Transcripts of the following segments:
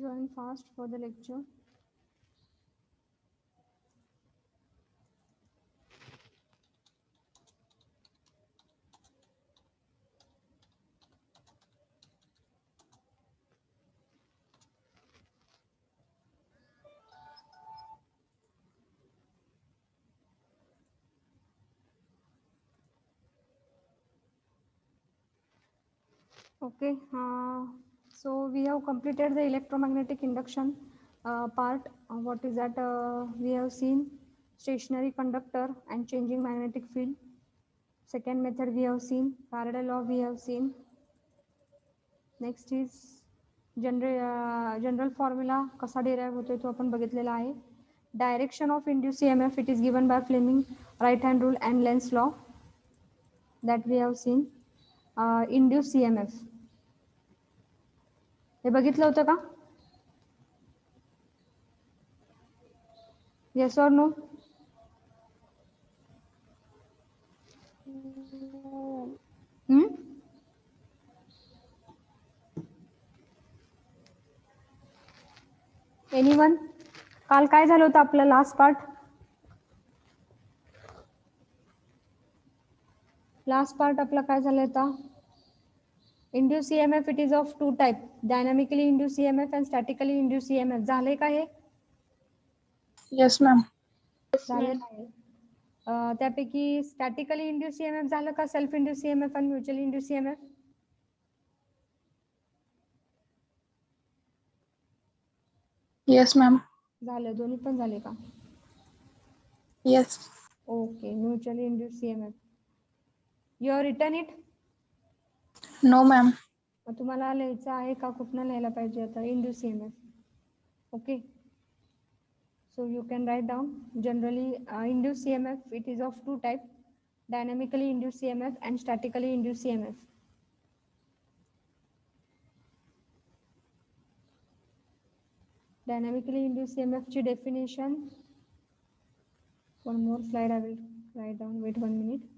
Join fast for the lecture. Okay, so we have completed the electromagnetic induction part. What is that? We have seen stationary conductor and changing magnetic field. Second method we have seen, Faraday law we have seen. Next is general formula कसा derive होतोय तो आपण बघितलेला आहे. Direction of induce EMF it is given by Fleming right hand rule and Lenz law that we have seen. Induce EMF हे बघितलं होतं का? Yes or no? एनीवन? काल काय झालं होतं आपलं लास्ट पार्ट? लास्ट पार्ट आपला काय झालं होता? Induce EMF it is of two type, dynamically induce EMF and statically induce EMF. झाले का हे? Yes ma'am. झालेलं आहे. त्यापैकी स्टॅटिकली इंड्यूस EMF झालं का सेल्फ इंड्यूस EMF आणि mutually induce EMF? Yes ma'am. झालं, दोन्ही पण झाले का? Yes. Okay, mutually induce EMF. You have written it? No ma'am. तुम्हाला लिहायचं आहे का? कुठनं लिहायला पाहिजे आता? Induce EMF. Okay, so you can write down generally induced EMF it is of two type, dynamically induced EMF and statically induced EMF. Dynamically induced EMF ची definition, one more slide I will write down, wait 1 minute.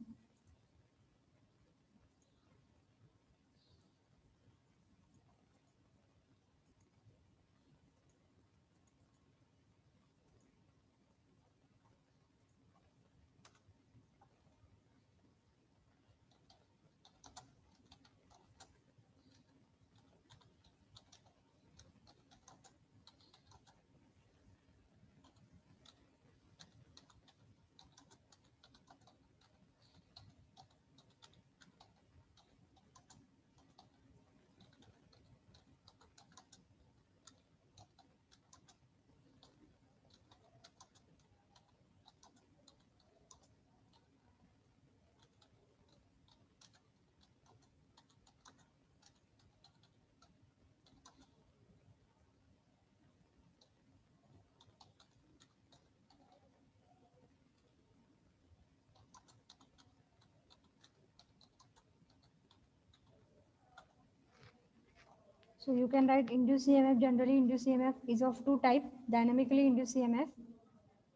So you can write induced EMF, generally induced EMF is of two type, dynamically induced EMF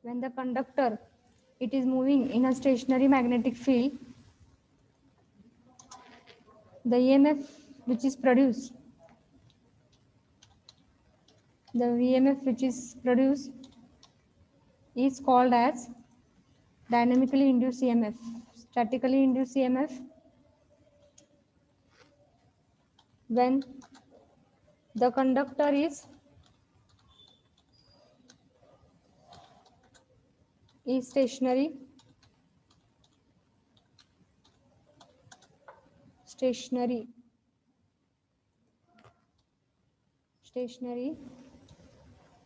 when the conductor it is moving in a stationary magnetic field, the EMF which is produced, the EMF which is produced is called as dynamically induced EMF. Statically induced EMF when the conductor is stationary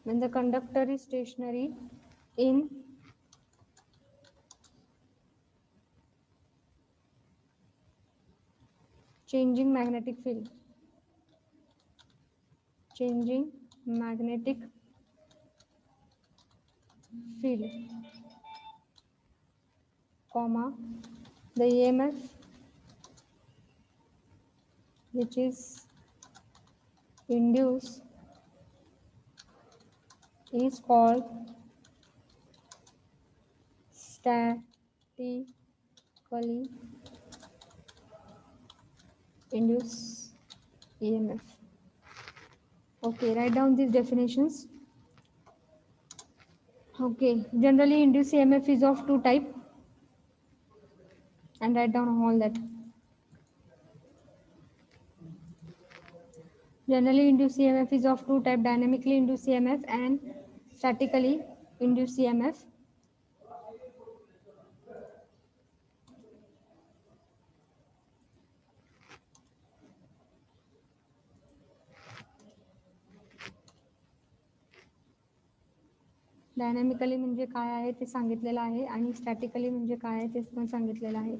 when the conductor is stationary in changing magnetic field, comma, the EMF which is induced is called statically induced EMF. Okay, write down these definitions. Okay, generally induced EMF is of two type, and write down all that. Generally induced EMF is of two type, dynamically induced EMF and statically induced EMF. Dynamically म्हणजे काय आहे ते सांगितलेलं आहे आणि statically म्हणजे काय आहे ते पण सांगितलेलं आहे.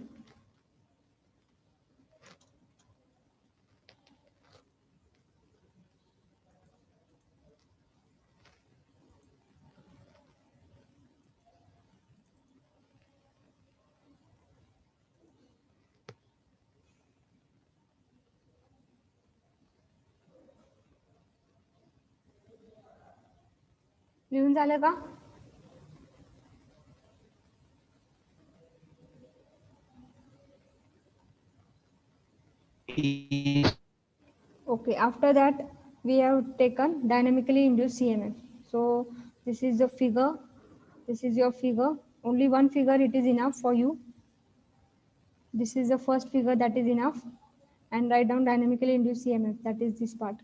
लिहून झालं का? Okay, after that we have taken dynamically induced EMF. So this is the figure, this is your figure, only one figure it is enough for you. This is the first figure that is enough, and write down dynamically induced EMF, that is this part.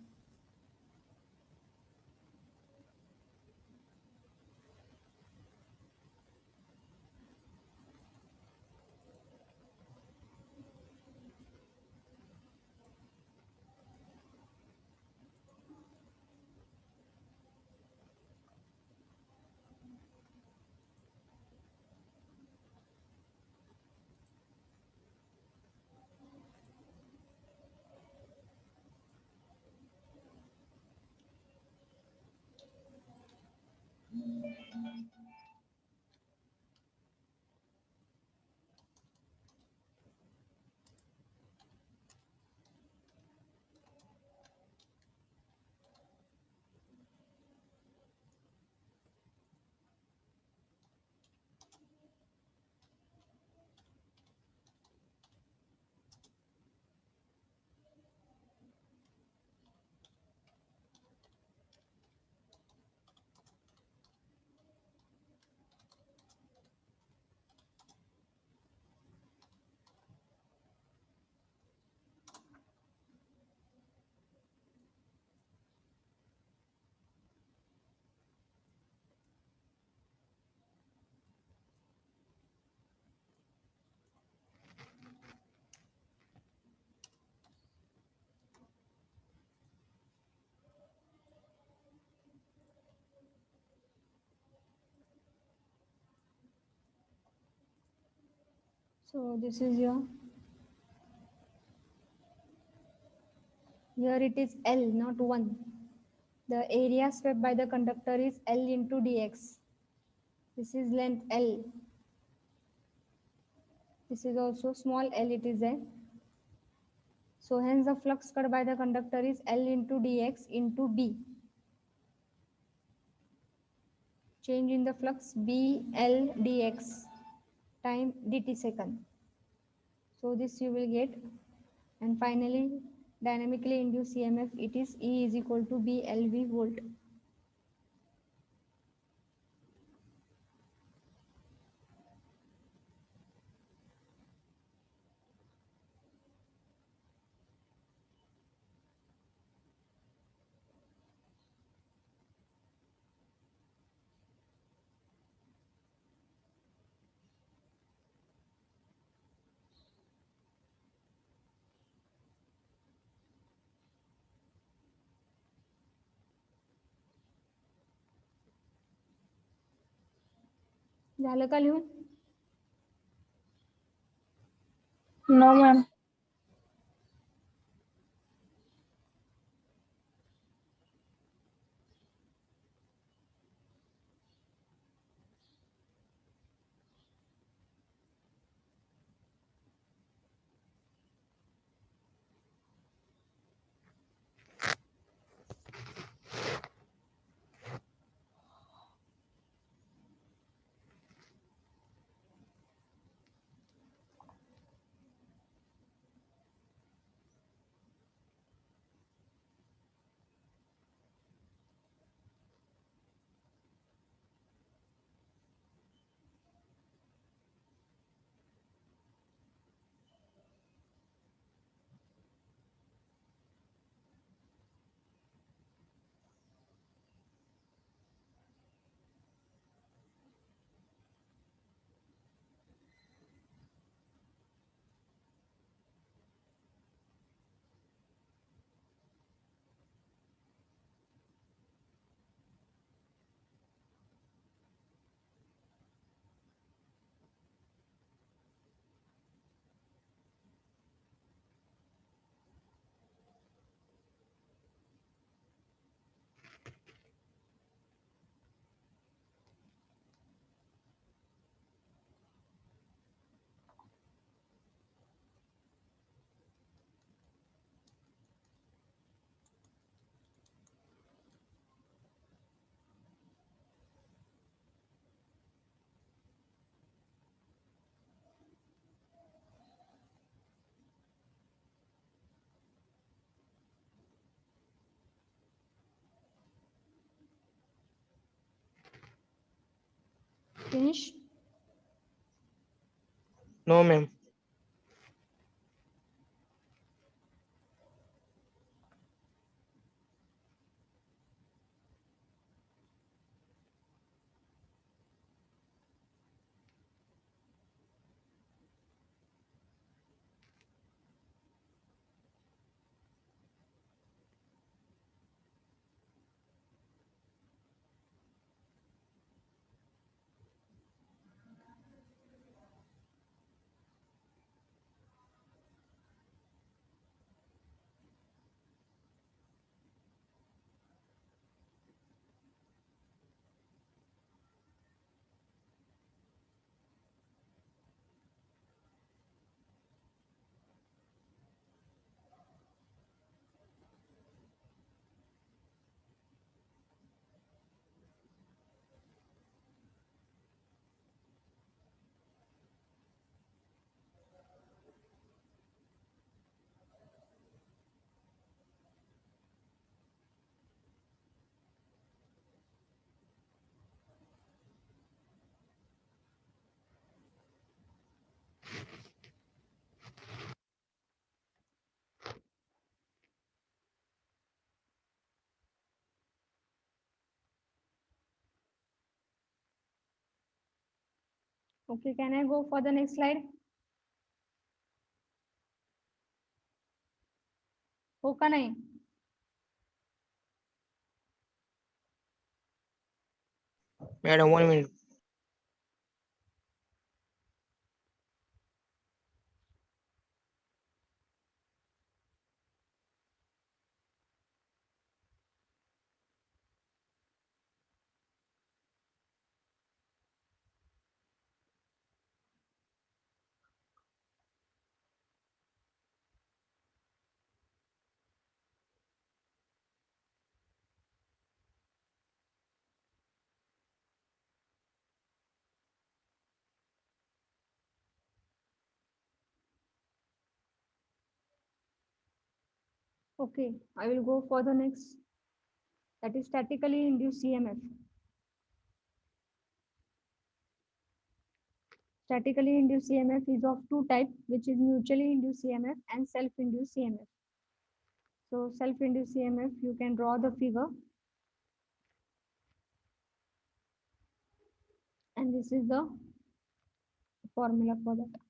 So this is your, here it is L, not 1. The area swept by the conductor is L into dx. This is length L. This is also small l, it is there. So hence the flux cut by the conductor is L into dx into B. Change in the flux B L dx time dt second. So this you will get, and finally dynamically induced EMF, it is E is equal to B LV volt. झालं का लिहून? No, ma'am. Finish. No, ma'am. Okay, can I go for the next slide? हो का नाही? Madam, 1 minute. Okay, I will go for the next. That is statically induced CMF. Statically induced CMF is of two types, which is mutually induced CMF and self-induced CMF. So self-induced CMF, you can draw the figure. And this is the formula for that.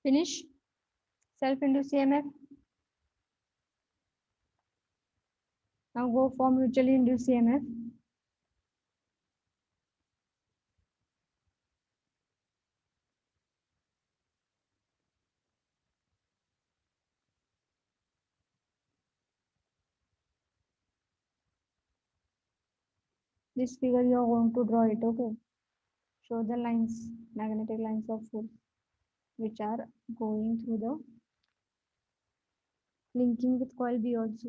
Finish. Self-induced EMF. Now go for mutually induced EMF. This figure you are going to draw it, okay? Show the lines, magnetic lines of force, which are going through the linking with coil B also.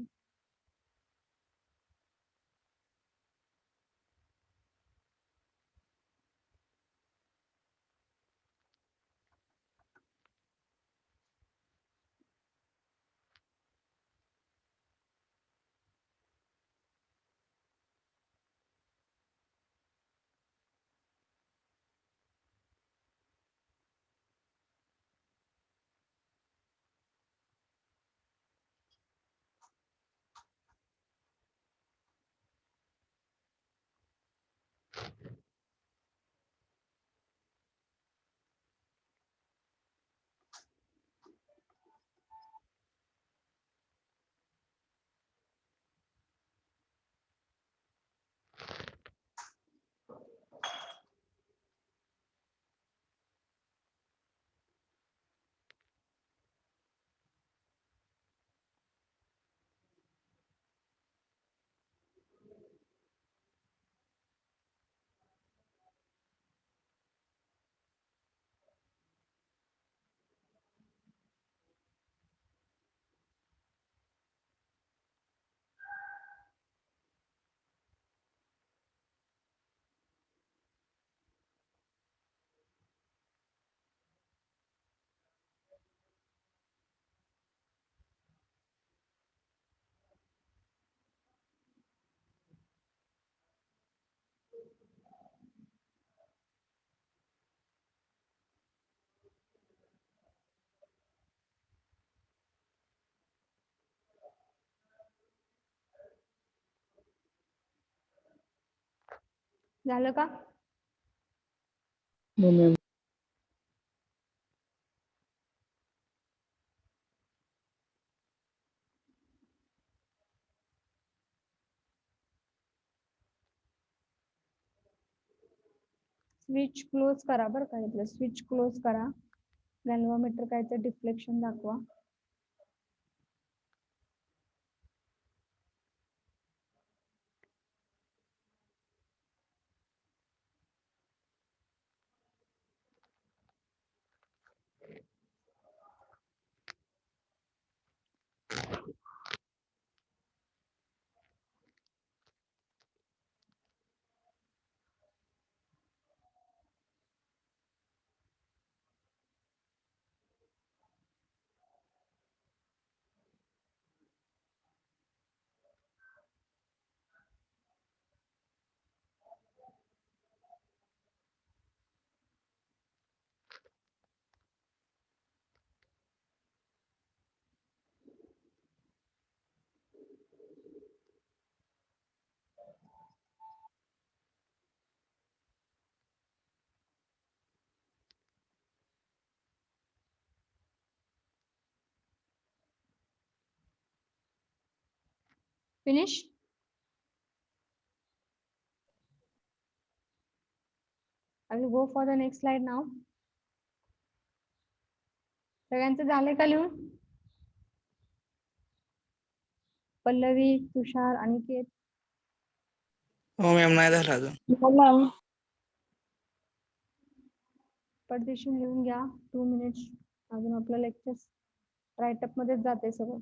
झालं का? No, ma'am. Switch close करा बरं का इथलं switch close करा. गॅल्व्होमीटर काय तर deflection दाखवा. Finish. I will go for the next slide now. सगळ्यांचं झालंय का लिहून? पल्लवी, तुषार, अनिकेत. हो मॅम नाही झालं अजून. No, ma'am. पटदिशी लिहून घ्या. 2 मिनिट्स. अजून आपलं लेक्चर राईटअप मध्येच जाते सगळं.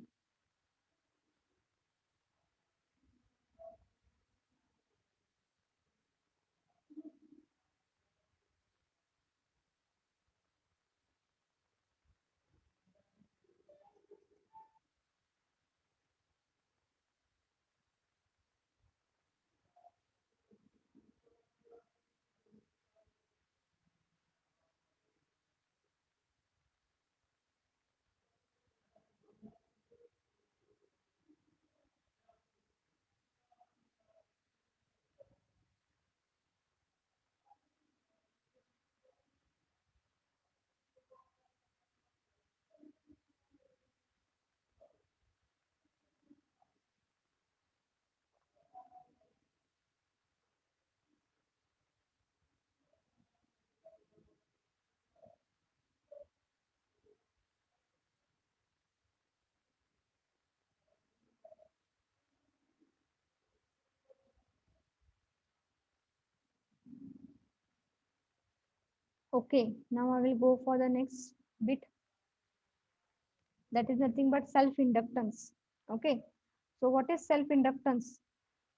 Okay, now I will go for the next bit. That is nothing but self-inductance. Okay, so what is self-inductance?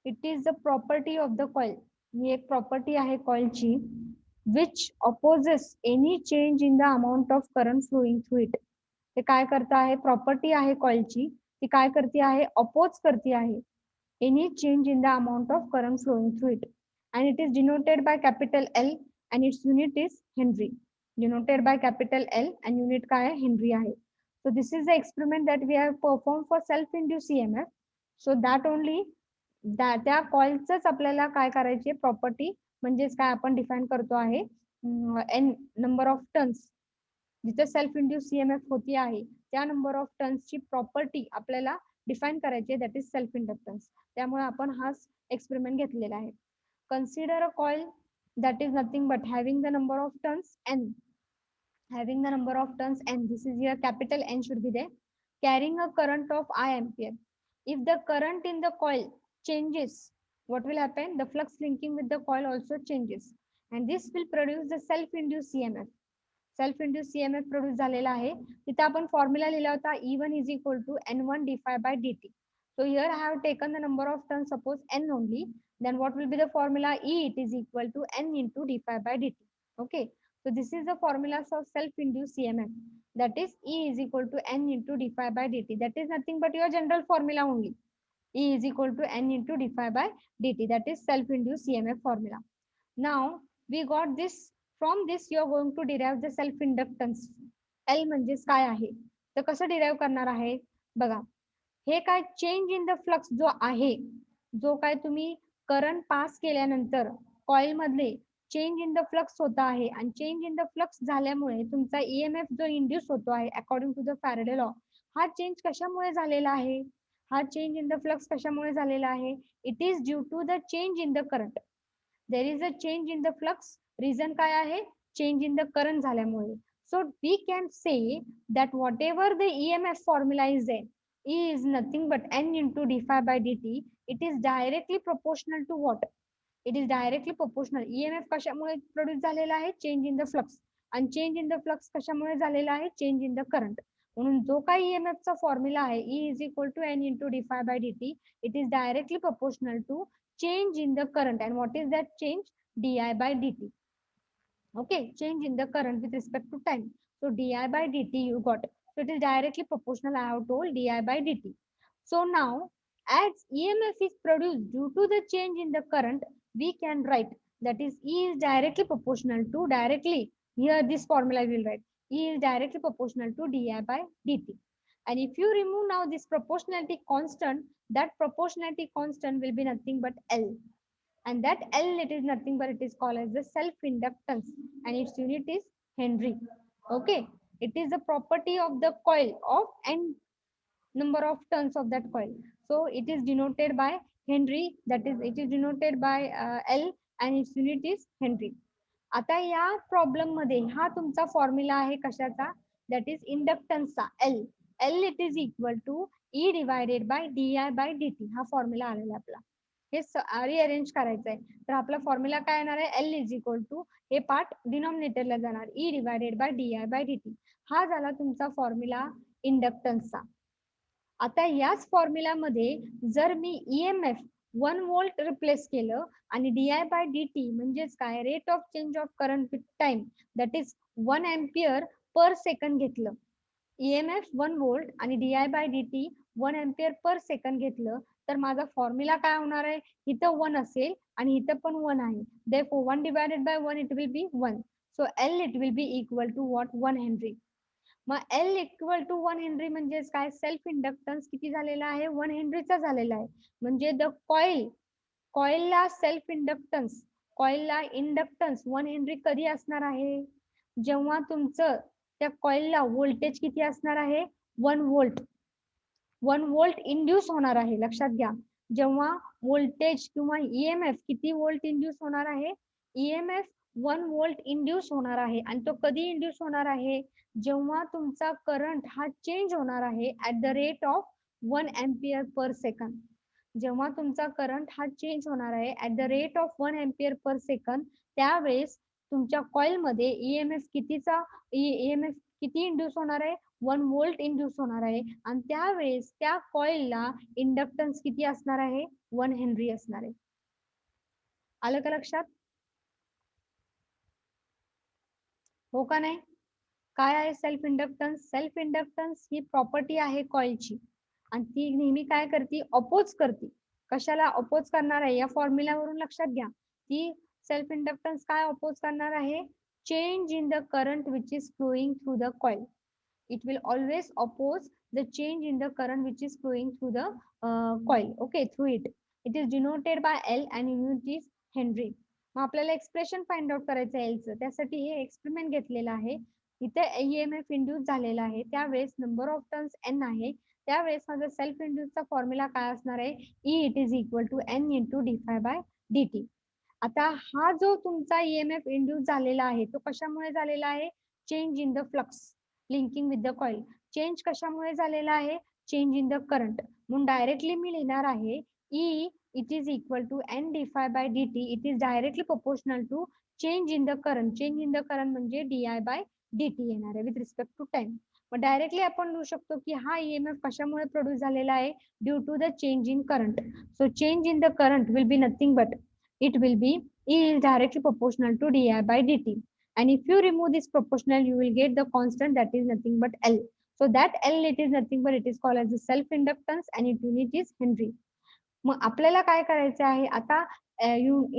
It is the property of the coil. ही एक property आहे coil ची, which opposes any change in the amount of current flowing through it. ते काय करता आहे, property आहे कॉइलची, ती काय करते आहे, अपोज करते आहे any change in the amount of current flowing through it, and it is denoted by capital L and its unit is Henry. Denoted by capital L and unit काय आहे, Henry आहे. So this is the experiment that we have performed for self-induced EMF. So that only त्या कॉइलच आपल्याला काय करायचे, property म्हणजेच काय आपण डिफाइन करतो आहे n नंबर ऑफ टर्न्स, जिथे सेल्फ इंड्यूस EMF होती आहे त्या नंबर ऑफ टर्न्सची प्रॉपर्टी आपल्याला डिफाइन करायची, दॅट इज सेल्फ इंडक्टन्स. त्यामुळे आपण हा एक्सपेरिमेंट घेतलेला आहे. Consider a coil that is nothing but having the number of turns n, having the number of turns n, this is here capital N should be there, carrying a current of I ampere. If the current in the coil changes, what will happen, the flux linking with the coil also changes, and this will produce the self induced EMF. Self induce EMF produce झालेला आहे. तिथे आपण formula लिहिला होता E1 is equal to N1 d phi by dt. So here I have taken the number of turns, suppose n only, then what will be the formula? E it is equal to N into d phi by dt. Okay, so this is the formula of self induced EMF, that is E is equal to N into d phi by dt. That is nothing but your general formula only. E is equal to N into d phi by dt, that is self induced EMF formula. Now we got this. From this you are going to derive the self inductance. L म्हणजेच काय आहे, तर कसं derive करणार आहे बघा. हे काय, change in the flux जो आहे, जो काय तुम्ही करंट पास केल्यानंतर कॉइल मधले चेंज इन द फ्लक्स होता आहे, आणि चेंज इन द फ्लक्स झाल्यामुळे तुमचा EMF जो इंड्यूस होतो आहे according to the Faraday law, हा चेंज कशामुळे झालेला आहे, हा चेंज इन द फ्लक्स कशामुळे झालेला आहे, it is due to the change in the current. There is a change in the flux, reason काय आहे, चेंज इन द करंट झाल्यामुळे. So we can say that whatever the EMF formula is there, E is nothing but N into d phi by dt. It is directly proportional to what? It is directly proportional. EMF कशामुळे produce झालेला आहे, change in the flux, आणि change in the flux कशामुळे झालेला आहे, change in the current. म्हणून जो काही EMF चा फॉर्म्युला आहे E is equal to N into d phi by dt, it is directly proportional to change in the current. And what is that change? Di by dt. Okay, change in the current with respect to time. So di by dt you got. So it is directly proportional, I have told, di by dt. So now as EMF is produced due to the change in the current, we can write that is E is directly proportional to, directly here this formula we will write, E is directly proportional to di by dt. And if you remove now this proportionality constant, that proportionality constant will be nothing but L. And that L, it is nothing but it is called as the self inductance, and its unit is Henry. Okay, it is the property of the coil of n number of turns of that coil. So it is denoted by Henry, that is it is denoted by L and its unit is Henry. आता या problem मध्ये हा तुमचा formula आहे कशाचा, that is इंडक्टन्सचा L. L it is equal to E divided by di by dt. हा formula आलेला आपला, हे रिअरेंज करायचं आहे. तर आपला फॉर्म्युला काय येणार आहे, L इज इक्वल टू, हे पार्ट डिनॉमिनेटरला जाणार, E divided by di by dt. हा झाला तुमचा फॉर्म्युला इंडक्टन्सचा. आता याच फॉर्म्युला मध्ये जर मी EMF 1 वोल्ट रिप्लेस केलं आणि di बाय dt म्हणजेच काय, rate of change of current with time, that is 1 ampere per second घेतलं, EMF 1 वोल्ट आणि di by dt 1 ampere per second घेतलं, तर माझा फॉर्म्युला काय होणार आहे, इथं 1 असेल आणि इथं पण 1 आहे, therefore 1 divided by 1 it will be 1. So L it will be equal to what, 1 Henry. मग L इक्वल टू 1 हेनरी म्हणजेच काय, सेल्फ इंडक्टन्स किती झालेला आहे, 1 हेनरीचा झालेला आहे. म्हणजे द कॉइलला सेल्फ इंडक्टन्स, कॉइलला इंडक्टन्स 1 हेनरी कधी असणार आहे, जेव्हा तुमचं त्या कॉइलला व्होल्टेज किती असणार आहे, 1 वोल्ट. 1 वोल्ट इंड्यूस होणार आहे, लक्षात घ्या. जेव्हा व्होल्टेज किंवा EMF किती वोल्ट इंड्यूस होणार आहे, EMF 1 वोल्ट इंड्यूस होणार आहे. आणि तो कधी इंड्यूस होणार आहे, जेव्हा तुमचा करंट हा चेंज होणार आहे at the rate of 1 ampere per second. जेव्हा तुमचा करंट हा चेंज होणार आहे at the rate of 1 ampere per second, त्यावेळेस तुमच्या कॉइल मध्ये ईएमएफ किती इंड्यूस होणार आहे 1 व्होल्ट इंड्यूस होणार आहे आणि त्यावेळेस त्या कॉइलला इंडक्टन्स किती असणार आहे 1 हेनरी असणार आहे. आलं का लक्षात? हो का नाही? काय आहे सेल्फ इंडक्टन्स? सेल्फ इंडक्टन्स ही प्रॉपर्टी आहे कॉइलची आणि ती नेहमी काय करते अपोज करते. कशाला अपोज करणार आहे या फॉर्म्युलावरून लक्षात घ्या. ती सेल्फ इंडक्टन्स काय अपोज करणार आहे? Change in the current which is flowing through the coil. It will always oppose the change in the current which is flowing through the coil. Okay, through it. It is denoted by L and unit is Henry. मग आपल्याला expression find out करायचं आहे Lचं. त्यासाठी हे experiment घेतलेलं आहे. इथे EMF induce झालेला आहे. त्यावेळेस नंबर ऑफ टर्न्स N आहे. त्यावेळेस माझा सेल्फ इंड्यूसचा फॉर्म्युला काय असणार आहे? E it is equal to N into d∅ by dt. आता हा जो तुमचा EMF इंड्यूस झालेला आहे तो कशामुळे झालेला आहे? Change in the flux linking with the coil. Change कशामुळे झालेला आहे? Change in the current. म्हणून डायरेक्टली मी लिहिणार आहे E it is equal to N d∅ by dt. It is directly proportional to change in the current. Change in the current म्हणजे di by dt येणार आहे with respect to time. Mug directly आपण लिहू शकतो की हा EMF कशामुळे produce झालेला आहे? Due to the change in current. So change in the current will be nothing but it will be E is directly proportional to di by dt. And if you remove this proportional, you will get the constant that is nothing but L. So that L it is nothing but it is called as the self inductance and its unit is Henry. मग आपल्याला काय करायचं आहे आता?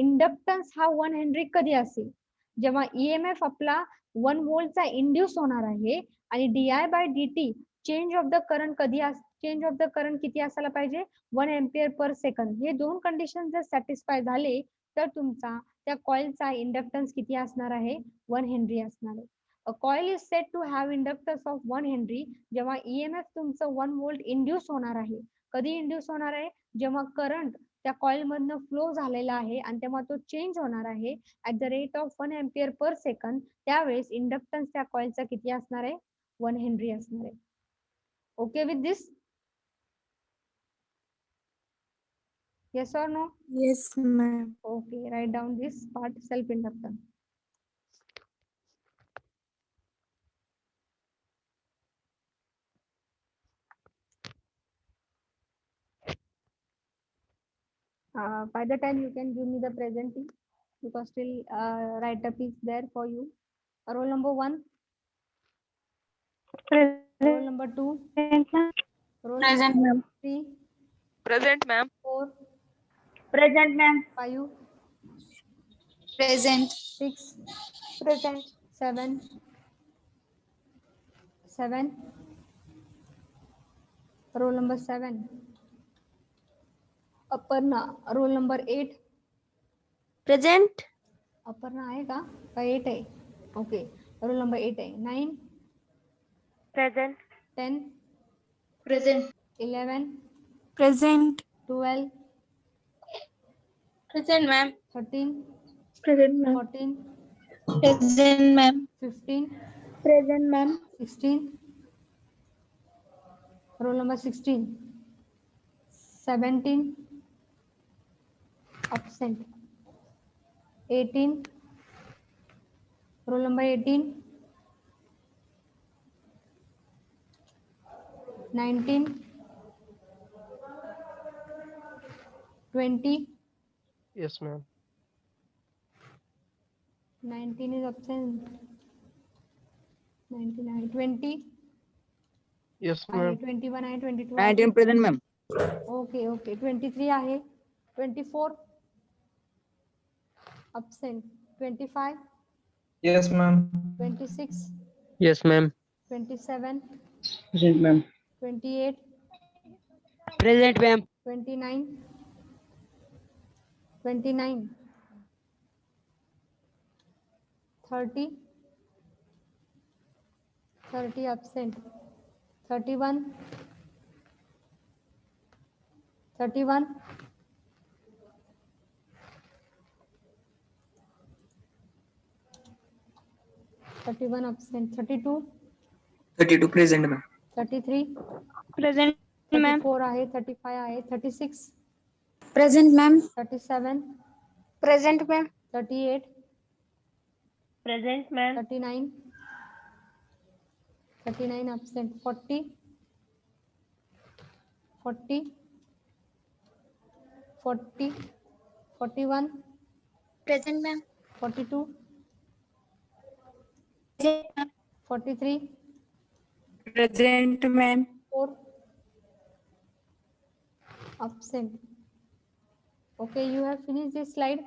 Inductance हा 1 henry कधी असेल? जेव्हा EMF आपला 1 व्होल्टचा इंड्यूस होणार आहे आणि di by dt change of the current कधी चेंज ऑफ द करंट किती असायला पाहिजे? 1 एम्पियर पर सेकंड. हे दोन कंडिशन जर सॅटिस्फाय झाले तर तुमचा त्या कॉइलचा इंडक्टन्स किती असणार आहे? 1 हेनरी असणार आहे. A coil is said to have inductance of 1 henry जेव्हा EMF तुमचं 1 व्होल्ट इंड्यूस होणार आहे. कधी इंड्यूस होणार आहे? जेव्हा करंट त्या कॉइल मधनं फ्लो झालेला आहे आणि तेव्हा तो चेंज होणार आहे at the rate of 1 ampere per second. त्यावेळेस इंडक्टन्स त्या कॉइलचा किती असणार आहे? 1 हेनरी असणार आहे. Okay with this? Yes or no? Yes, ma'am. Okay, write down this part, self inductance. By the time you can give me the presenting because still write up is there for you. Roll number 1, roll number 2, roll Present, number ma'am. 3, Present, ma'am. 4, Present, ma'am. 5, Present. 6, present, 7, 7, roll number 7. Aparna, roll number 8. Present. Aparna आहे का? 8 आहे. Okay, roll number 8 आहे. 9, Present. 10, Present. 11, Present. 12, Present, ma'am. 13, Present, ma'am. 14, Present, ma'am. 15, Present, ma'am. 16, roll number 16, 17, absent, 18, roll number 18, 19, 20, Yes, ma'am. 19 is absent, 19 आहे, 20 Yes, आहे, ma'am. 21 आहे, 22 I आहे. am present, ma'am. Okay okay 23 आहे, 24 absent, 25, Yes, ma'am. 26, Yes, ma'am. 27, Present, ma'am. 28, Present, ma'am. 29, 29, 30, 30 absent, 31, 31, 31 absent, 32, 32 present, ma'am. 33, Present, ma'am. 34 आहे, 35 आहे, 36, Present, ma'am. 37, Present, ma'am. 38, Present, ma'am. 39. 39 absent. 40. 40. 40. 41. Present, ma'am. 42. Present, ma'am. 43. Present, ma'am. 4. Absent. Okay, you have finished this slide.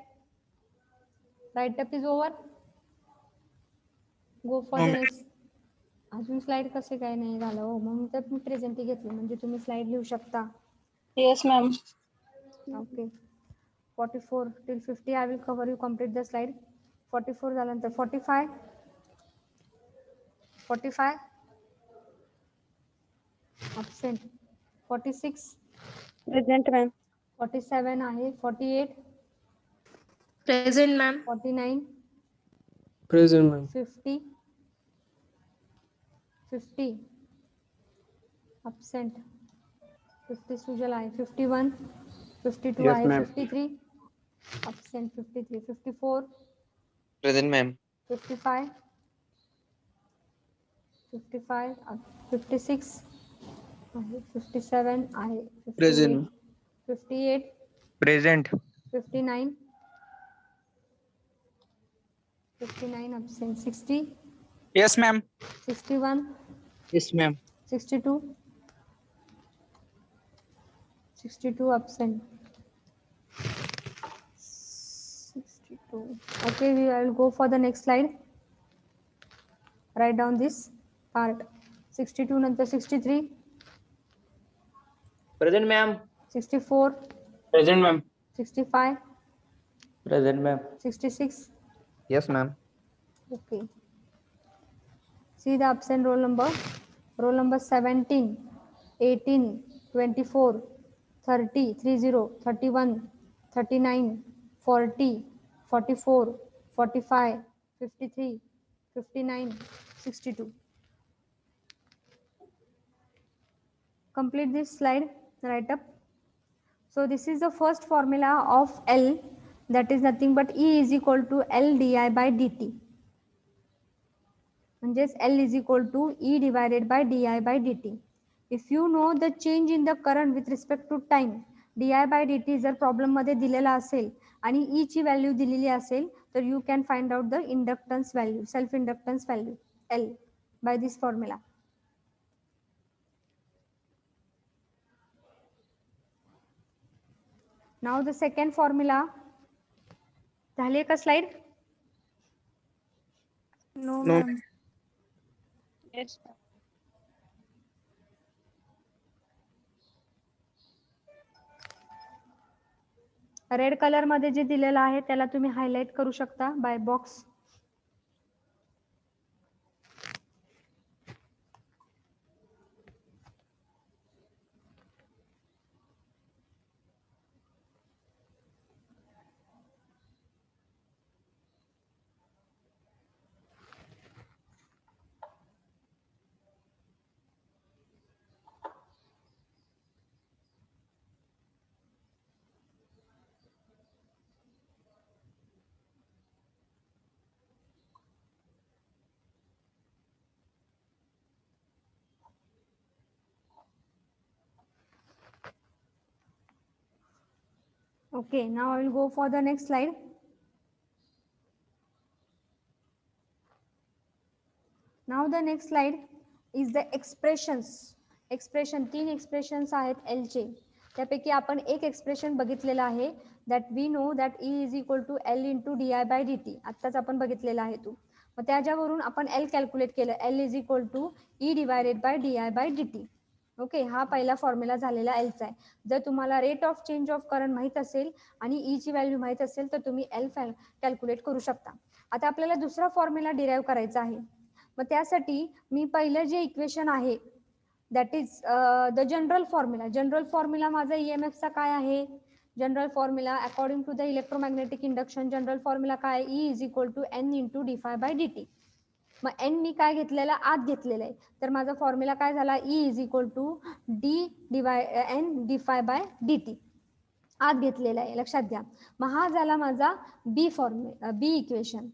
Write up is over. Go for the next. अजून slide कसे काय नाही झालं हो, म्हणून तर मी प्रेझेंटी घेतली म्हणजे तुम्ही स्लाइड लिहू शकता. Yes, ma'am. Okay. 44 till 50 I will cover you complete the slide. 44 झाल्यानंतर 45. 45 absent. 46. Present, ma'am. 47 आहे. 48. Present, ma'am. 49. Present, ma'am. 50. 50 absent. 50 Sujal आहे. 51. 52 Yes, आहे. ma'am. 53 absent. 53. 54. Present, ma'am. 55. 55 56 आहे. 57 आहे. 58. Present. 58. Present. 59. 59 absent. 60. Yes, ma'am. 61. Yes, ma'am. 62. 62 absent. 62. Okay, we will go for the next slide. Write down this part. 62 नंतर 63. Present, ma'am. 64. Present, ma'am. 65. Present, ma'am. 66. Yes, ma'am. Okay. See the absent roll number. Roll number 17, 18, 24, 30, 30, 31, 39, 40, 44, 45, 53, 59, 62. Complete this slide, write up. So this is the first formula of L, that is nothing but E is equal to L di by dt. म्हणजेच L is equal to E divided by di by dt. If you know the change in the current with respect to time, di by dt जर problem मध्ये दिलेला असेल आणि E ची value दिलेली असेल तर you can find out the inductance value, self inductance value L by this formula. Now the second formula. झाली का slide? No, No. ma'am. Yes. Red colour मध्ये जे दिलेलं आहे त्याला तुम्ही हायलाइट करू शकता by box. Okay, now I will go for the next slide. Now the next slide is the expressions. Expression, 3 expressions आहेत L चे. त्यापैकी आपण एक एक्सप्रेशन बघितलेलं आहे, that we know that E is equal to L into di by dt. आत्ताच आपण बघितलेला आहे तो. मग त्याच्यावरून आपण L कॅल्क्युलेट केलं. L is equal to E divided by di by dt. Okay, हा पहिला फॉर्म्युला झालेला L चा आहे. जर तुम्हाला rate of change of current माहित असेल आणि E ची व्हॅल्यू माहित असेल तर तुम्ही L कॅल्क्युलेट करू शकता. आता आपल्याला दुसरा फॉर्म्युला डिराईव्ह करायचा आहे. मग त्यासाठी मी पहिलं जे इक्वेशन आहे that is the general formula. General formula माझा EMF चा काय आहे? General formula according to the electromagnetic induction general formula काय? E is equal to N into D phi by dt. मग N मी काय घेतलेला? आत घेतलेला आहे. तर माझा फॉर्म्युला काय झाला? E is equal to N D phi by dt. आत घेतलेला आहे, लक्षात घ्या. मग हा झाला माझा बी इक्वेशन.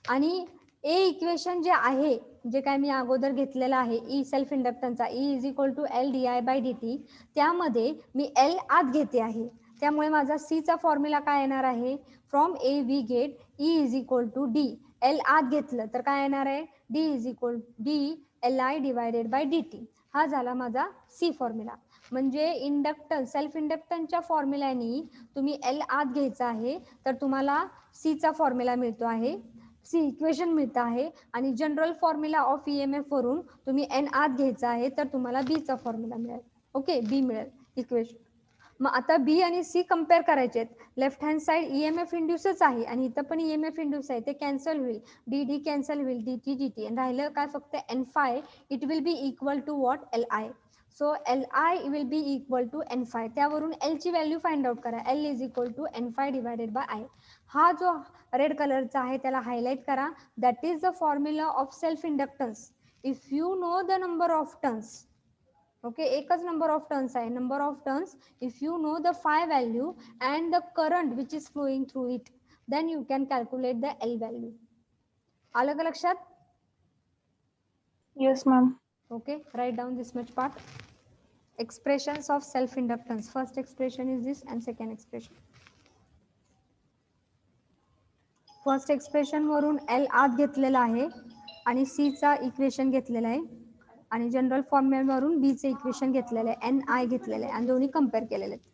आणि ए इक्वेशन जे आहे, जे काय मी अगोदर घेतलेलं आहे ई सेल्फ इंडक्टन्सचा E is equal to L D I by D T, त्यामध्ये मी एल आत घेते आहे. त्यामुळे माझा सीचा फॉर्म्युला काय येणार आहे, from A we get E is equal to D. L आत घेतलं तर काय येणार आहे, D is equal to L I divided by D D. T झाला माझा सी फॉर्म्युला. म्हणजे इंडक्टन्स सेल्फ इंडक्टन्सच्या फॉर्म्युल्यानी तुम्ही एल आत घ्यायचा आहे, तर तुम्हाला सीचा फॉर्म्युला मिळतो आहे, सी इक्वेशन मिळतं आहे. आणि जनरल फॉर्म्युला ऑफ EMF वरून तुम्ही एन आत घ्यायचा आहे, तर तुम्हाला बीचा फॉर्म्युला मिळेल. ओके, बी मिळेल इक्वेशन. मग आता बी आणि सी कम्पेअर करायचे आहेत. लेफ्ट हँड साइड EMF इंड्यूसच आहे आणि इथं पण EMF इंड्यूस आहे, ते कॅन्सल होईल, डी डी कॅन्सल होईल, डी टी डी टी, आणि राहिलं काय फक्त N phi. It will be equal to what, L I. So L I will be equal to N phi. त्यावरून एल ची व्हॅल्यू फाइंड आउट करा. L is equal to N phi divided by I. हा जो red कलरचा आहे त्याला highlight करा. That is the formula of self inductance. If you know the number of turns, okay, एकच नंबर ऑफ टर्न्स आहे, number of turns. If you know the phi value and the current which is flowing through it, then you can calculate the L value. आलं का लक्षात? Yes, ma'am. Okay, write down this much part. Expressions of self inductance. First expression is this and second expression. First expression वरून L आत घेतलेला आहे आणि सी चा equation घेतलेला आहे आणि जनरल फॉर्म्युला वरून बी चे इक्वेशन घेतलेलं आहे, एन आय घेतलेलं आहे आणि दोन्ही कम्पेअर केलेले आहेत.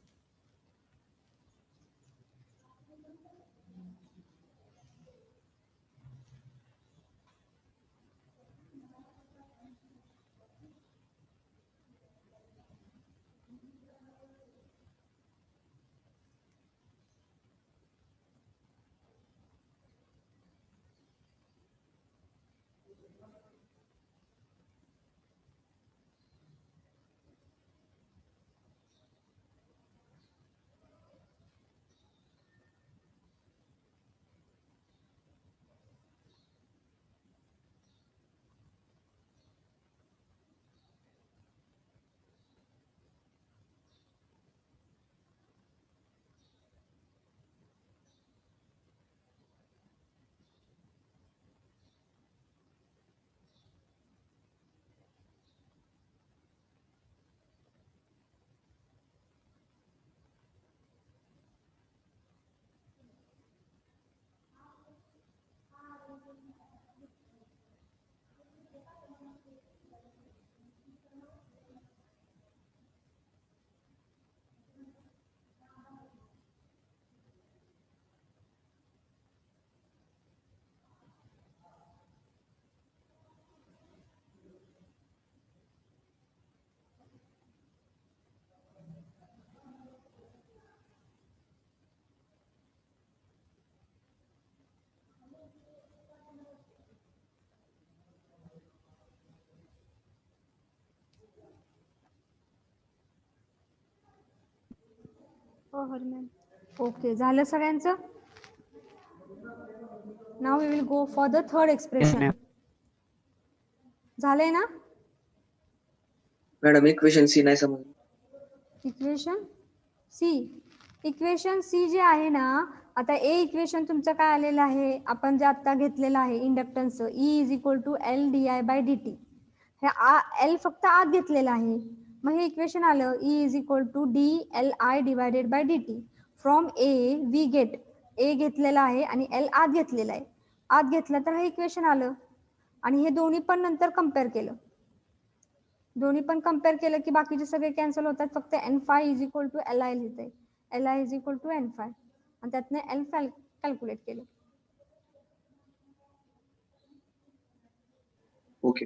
Oh, her ma'am. ओके, झालं सगळ्यांचं? Now we will go for the third expression. झालंय ना? मॅडम इक्वेशन सी नाही समजलं. इक्वेशन सी जे आहे ना, आता ए इक्वेशन तुमचं काय आलेलं आहे, आपण जे आता घेतलेलं आहे inductance, E is equal to L D I by D T. हे एल फक्त आत घेतलेलं आहे, मग हे इक्वेशन आलं E is equal to D L I divided by D T. From A we get, a घेतलेला आहे आणि एल आत घेतलेला आहे, आत घेतलं तर हे इक्वेशन आलं. आणि हे दोन्ही पण नंतर कम्पेअर केलं, दोन्ही पण कम्पेअर केलं की बाकीचे सगळे कॅन्सल होतात, फक्त N phi is equal to L I लिहिते, L I is equal to N phi, आणि त्यातनं एल कॅल्क्युलेट केलं. ओके.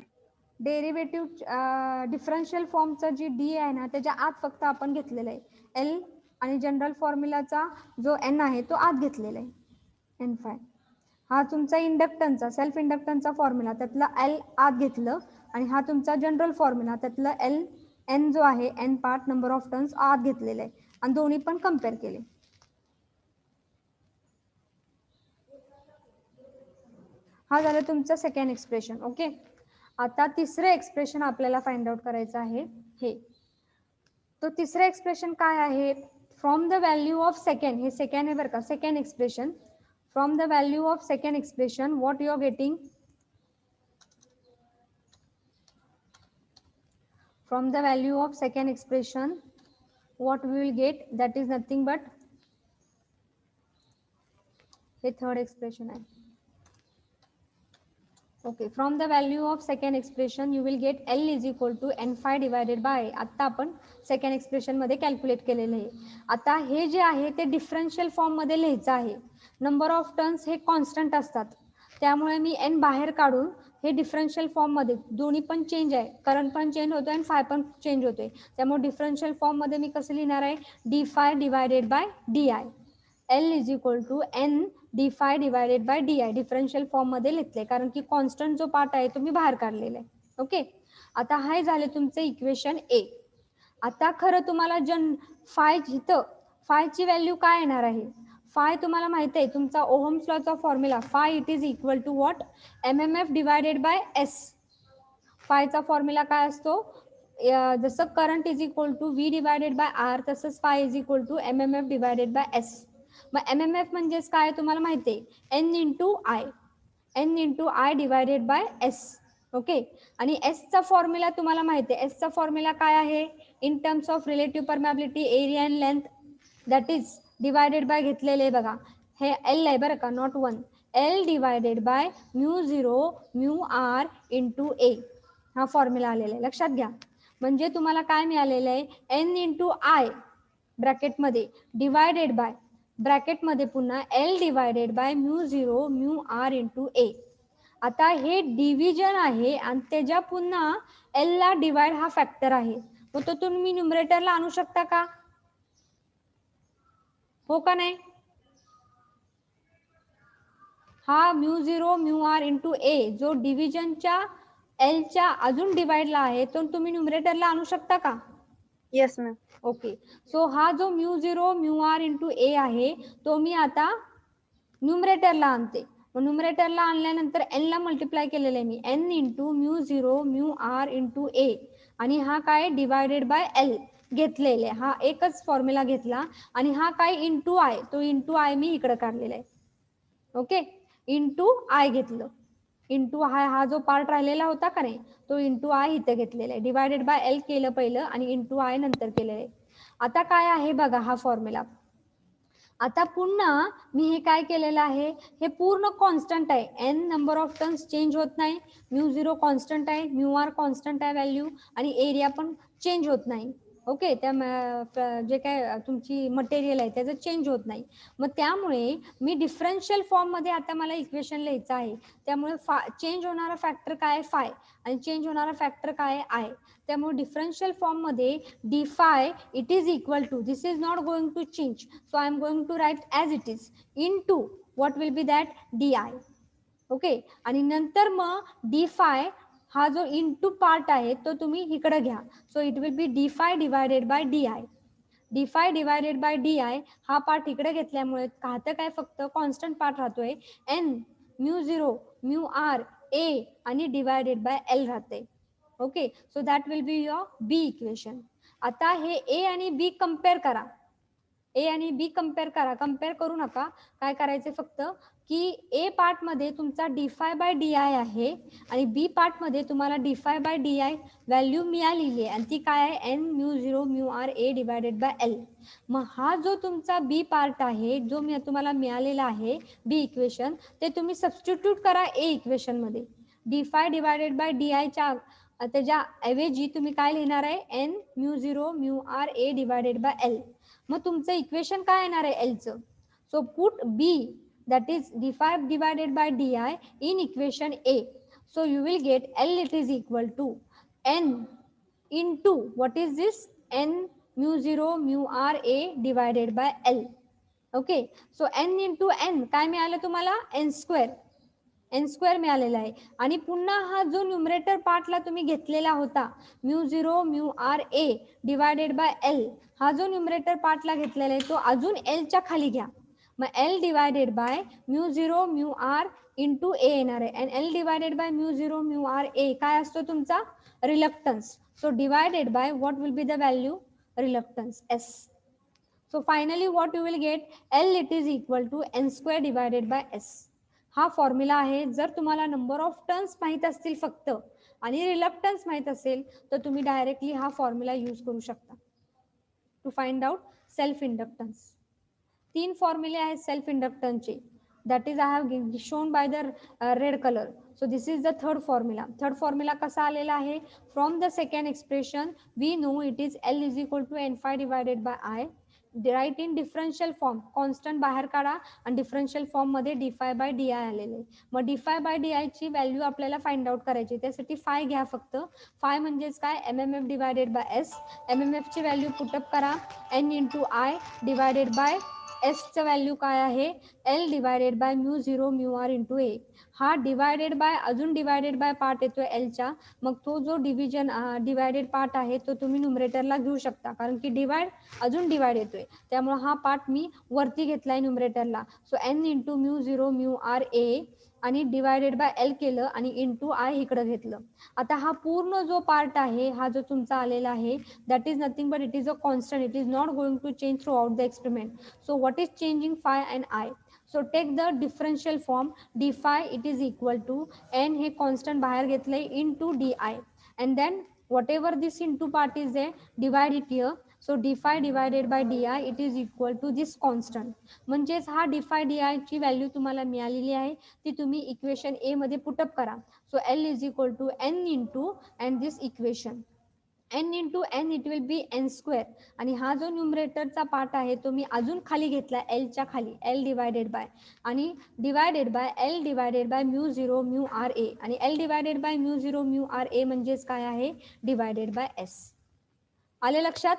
डेरिव्हेटिव्ह डिफरन्शियल फॉर्मचं जी डी आहे ना, त्याच्या आत फक्त आपण घेतलेलं आहे एल, आणि जनरल फॉर्म्युलाचा जो एन आहे तो आत घेतलेला आहे एन फाय. हा तुमचा इंडक्टन्सचा सेल्फ इंडक्टन्सचा फॉर्म्युला, त्यातला एल आत घेतलं, आणि हा तुमचा जनरल फॉर्म्युला, त्यातला एल एन जो आहे N part number of turns आत घेतलेला आहे, आणि दोन्ही पण कम्पेअर केले. हा झालं तुमचं सेकंड एक्सप्रेशन. ओके, आता तिसरं एक्सप्रेशन आपल्याला फाइंड आउट करायचं आहे. हे तो तिसरं एक्सप्रेशन काय आहे, from the value of second, हे सेकंड आहे बरं का, second expression. From the value of second expression what you are getting, From the value of second expression, what we will get, that is nothing but हे third expression आहे. Okay, from the value of second expression you will get L is equal to N phi divided by, आता आपण second expression मध्ये calculate केलेलं आहे. आता हे जे आहे ते डिफरन्शियल फॉर्म मध्ये लिहायचं आहे. नंबर ऑफ टर्न्स हे कॉन्स्टंट असतात, त्यामुळे मी N बाहेर काढून हे डिफरन्शियल फॉर्म मध्ये दोन्ही पण चेंज आहे, करंट पण चेंज होतोय आणि फाय पण चेंज होतोय, त्यामुळे डिफरन्शियल फॉर्म मध्ये मी कसं लिहिणार आहे, D phi divided bye D I. L is equal to N D phi divided bye D I differential form मध्ये लिहितले, कारण की कॉन्स्टंट जो पार्ट आहे तो मी बाहेर काढलेला आहे. ओके, आता हाय झाले तुमचे इक्वेशन ए. आता खरं तुम्हाला फाय इथं फायची व्हॅल्यू काय येणार आहे, फाय तुम्हाला माहिती आहे तुमचा ओहम्स लॉचा formula, phi it is equal to what, MMF divided by S. फायचा फॉर्म्युला काय असतो, जसं current is equal to V divided by R, तसंच phi is equal to MMF divided by S. मग MMF म्हणजेच काय तुम्हाला माहिती आहे, N into I divided by S. Okay, आणि एस चा फॉर्म्युला तुम्हाला माहिती आहे, एस चा फॉर्म्युला काय आहे, in terms of relative permeability area and length, that is divided by घेतलेले बघा, हे L आहे बरं का, not 1. L divided by mu 0 mu R into A, हा फॉर्म्युला आलेला आहे, लक्षात घ्या. म्हणजे तुम्हाला काय मिळालेलं आहे, N इंटू आय ब्रॅकेटमध्ये डिवायडेड बाय ब्रॅकेटमध्ये पुन्हा L divided by mu 0 mu R into A. आता हे डिव्हिजन आहे आणि त्याच्या पुन्हा L ला डिवाइड हा फॅक्टर आहे, मग तो तुम्ही न्यूमरेटरला आणू शकता का, हो का नाही. हा म्यू 0 म्यू आर इंटू ए जो डिव्हिजनच्या L च्या अजून डिवाइडला आहे, तो तुम्ही न्यूमरेटरला आणू शकता का. Yes ma'am. ओके, सो हा जो म्यू 0 म्यू आर इंटू ए आहे तो मी आता न्यूमरेटरला आणते. मग न्यूमरेटरला आणल्यानंतर N ला मल्टिप्लाय केलेलं आहे मी, N into mu 0 mu R into A, आणि हा काय डिवायडेड बाय L घेतलेले, हा एकच फॉर्म्युला घेतला, आणि हा काय इंटू आय, तो इंटू आय मी इकडे काढलेला आहे. ओके, इंटू आय घेतलं, इंटू हा जो पार्ट राहिलेला होता का नाही तो इंटू आय इथे घेतलेला आहे, डिवायडेड बाय L केलं पहिलं आणि इंटू आय नंतर केलेलं आहे. आता काय आहे बघा हा फॉर्म्युला. आता पुन्हा मी हे काय केलेलं आहे, हे पूर्ण कॉन्स्टंट आहे, N number of turns change होत नाही, म्यू 0 कॉन्स्टंट आहे, म्यू आर कॉन्स्टंट आहे व्हॅल्यू, आणि एरिया पण चेंज होत नाही. ओके, त्या जे काय तुमची मटेरियल आहे त्याचं चेंज होत नाही. मग त्यामुळे मी डिफरन्शियल फॉर्म मध्ये आता मला इक्वेशन लिहायचं आहे, त्यामुळे चेंज होणारा फॅक्टर काय फाय आणि चेंज होणारा फॅक्टर काय आय. त्यामुळे डिफरन्शियल फॉर्म मध्ये D phi it is equal to, this is not going to change, so I am going to write as it is, in to what will be that D I. Okay, आणि नंतर मग D फाय हा जो into part आहे तो तुम्ही इकडे घ्या, so it will be D phi divided bye D I. D phi divided bye D I हा पार्ट इकडे घेतल्यामुळे राहतं काय, फक्त कॉन्स्टंट पार्ट राहतोय N mu 0 mu R A आणि डिवायडेड बाय L राहते. Okay, so that will be your B equation. आता हे ए आणि बी कम्पेअर करा, ए आणि बी कम्पेअर करा, कम्पेअर करू नका, काय करायचे फक्त की ए पार्ट मध्ये तुमचा d phi by D I आहे आणि बी पार्ट मध्ये तुम्हाला d phi by D I value मिळालेली आहे, आणि ती काय आहे, N mu 0 mu R A divided by L. मग हा जो तुमचा बी पार्ट आहे जो मी तुम्हाला मिळालेला आहे बी इक्वेशन, ते तुम्ही सबस्टिट्यूट करा ए इक्वेशन मध्ये. D phi divided bye d आयच्या त्याच्या ऐवजी तुम्ही काय लिहिणार आहे, N mu 0 mu R A divided by L. मग तुमचं इक्वेशन काय येणार आहे L चं, so put B that is d5 divided by di in equation A. So you will get L it is equal to N into what is this, N mu 0 mu r A divided by L. Okay, so N into N काय मिळालं तुम्हाला, N square मिळालेला आहे. आणि पुन्हा हा जो numerator पार्टला तुम्ही घेतलेला होता mu 0 mu R A divided by L, हा जो न्यूमरेटर पार्टला घेतलेला आहे तो अजून L च्या खाली घ्या, मग L divided by mu 0 mu R into A येणार आहे, आणि L divided by mu 0 mu R A काय असतो तुमचा reluctance, so divided by what will be the value reluctance S. So finally what you will get, L it is equal to N square divided by S. हा formula आहे. जर तुम्हाला number of turns माहित असतील फक्त आणि reluctance माहित असेल तर तुम्ही डायरेक्टली हा फॉर्म्युला यूज करू शकता to find out self inductance. 3 फॉर्म्युले आहेत सेल्फ इंडक्टन्सचे. That is I have shown by the red colour. So this is the third formula. Third formula कसा आलेला आहे? From the second expression we know it is L is equal to N phi divided by I. Write in differential form. Constant बाहेर काढा आणि differential form मध्ये d phi by di आलेले. मग d phi by di ची value आपल्याला find out करायची. त्यासाठी phi घ्या फक्त. phi म्हणजेच काय? mmf divided by s. mmf ची व्हॅल्यू पुटअप करा. n into I divided by s चं व्हॅल्यू काय आहे? L divided by mu 0 mu r into a. हा डिवायडेड बाय अजून डिवायडेड बाय पार्ट येतोय एलच्या. मग तो जो डिवायडेड पार्ट आहे तो तुम्ही न्यूमरेटरला घेऊ शकता कारण की डिवाइड अजून डिवाइड येतोय. त्यामुळे हा पार्ट मी वरती घेतलाय न्यूमरेटरला. So n into mu 0 mu R A आणि डिवायडेड बाय एल केलं आणि इंटू आय इकडं घेतलं. आता हा पूर्ण जो पार्ट आहे हा जो तुमचा आलेला आहे that is nothing but it is a constant. It is not going to change throughout the experiment. So what is changing phi and I? So take the differential form. d phi it is equal to n हे constant बाहेर घेतलंय into di and then whatever this into part is there divide it here. So d phi divided by di it is equal to this constant. म्हणजेच हा d phi di ची value तुम्हाला मिळालेली आहे ती तुम्ही इक्वेशन ए मध्ये पुटअप करा. So L is equal to n into and this equation n into n it will be n square. आणि हा जो न्यूमरेटरचा पार्ट आहे तो मी अजून खाली घेतला एलच्या खाली L डिवायडेड बाय आणि divided by L divided by mu 0 mu R A आणि L divided by mu 0 mu R A म्हणजेच काय आहे? Divided by S. आले लक्षात?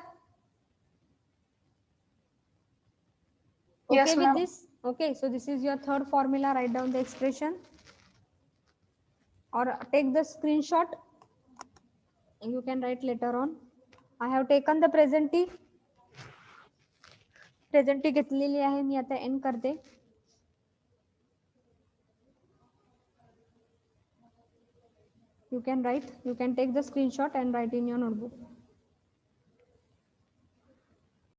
Okay with this? Okay, so this is your third formula. Write down the expression or take the screenshot. You can write later on. I have taken the present घेतलेली आहे मी. आता and करते. You can take the screenshot and write in your notebook.